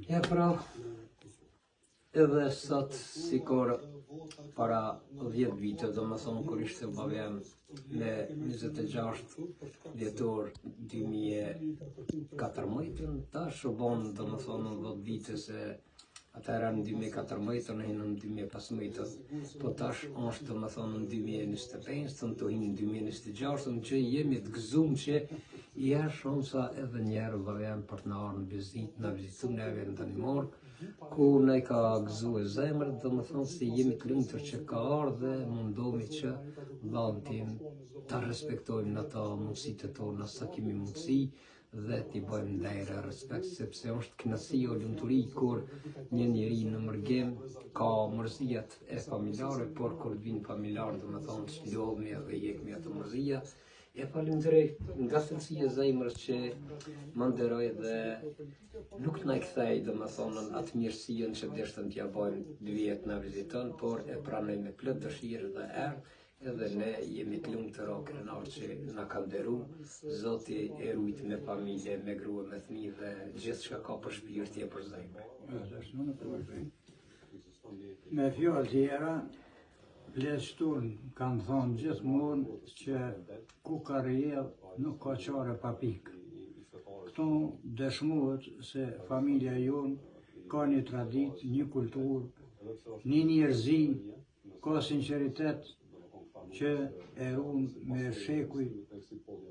E pra, edhe sot sikur para 10 vite, domethënë kur ishte babam me 26 dhjetor 2014, tash u bon domethënë 10 vite se atëherë në 2014 në 2015, po tash është domethënë në 2025, të hinë në 2026, që jemi të gëzuar që ja shumë sa edhe njerë babam për të na ardhur në vizit, na vizitu neve në Danimark, ku ne ka gëzu e zemër, domethënë se jemi të lumtur që ka ardhur dhe mundohemi që vllahun tim ta respektojmë në ato mundësitë tona sa kemi mundësi dhe t'i bëjmë ndajrë respekt, sepse është kënaqësi o lumturi kur një njeri në mërgim ka mërzijat e familjare, por kur vin familjarë domethënë çlidhemi edhe jekmi ato mërzija. E falenderoj nga thellësia e zemrës që më nderoj dhe nuk na kthej domethënë atë mirësinë që deshtëm t'ja bëjmë 2 vjet na viziton, por e pranoj me plot dëshirë dhe erdh, edhe ne jemi të lumtur o krenar që na ka nderuar. Zoti e rujt me familje, me grua, me fëmijë dhe gjithçka ka për shpirt e për zemër. Me fjalë tjera, pleçtun kanë thonë gjithmonë që ku ka rrjedh nuk ka qare pa pikë. Këto dëshmohet se familja jonë ka një traditë, një kulturë, një njerëzi, ka sinqeritet që e runë me shekuj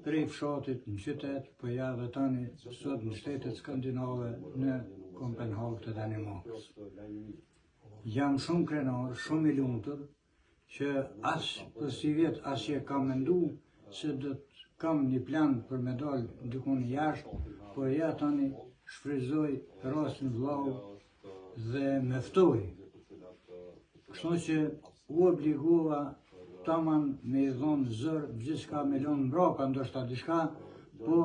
prej fshatit në qytet, po ja dhe tani sot në shtetet skandinave në Kopenhag të Danimarkës. Jam shumë krenar, shumë i lumtur, që as për si vjet as që kam mendu se do të kam një plan për me dalë dikun jashtë, po ja tani shfryzoj rastin vllau dhe me ftoj. Kështu që u obligova taman me i dhonë zër gjithçka me lënë mbrapa, ndoshta diçka, po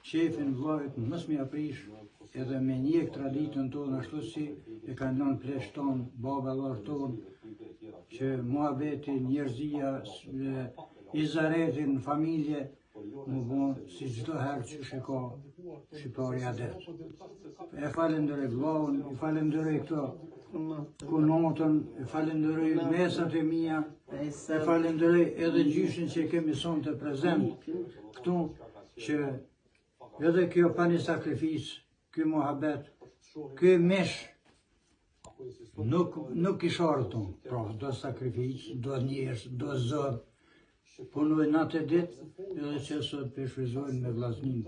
qefin vllait mos më aprish edhe me njek traditën tonë ashtu si e kanë lënë pleqt tonë, baballar tonë, që muhabeti, njerëzia, i zareti në familje, më bon si çdo herë që shiko shqiptarja det. E falenderoj vllaun, i falenderoj këto kunotën, e falenderoj mesat e mia, e falenderoj edhe gjyshin që kemi sonë të prezent këtu, që edhe kjo pa një sakrificë, ky muhabet, ky mish, nuk i shartun, pra do sakrificë, do njerëz, do zot, punoj natë e ditë, edhe që sot për shfryzojnë me vllaznin.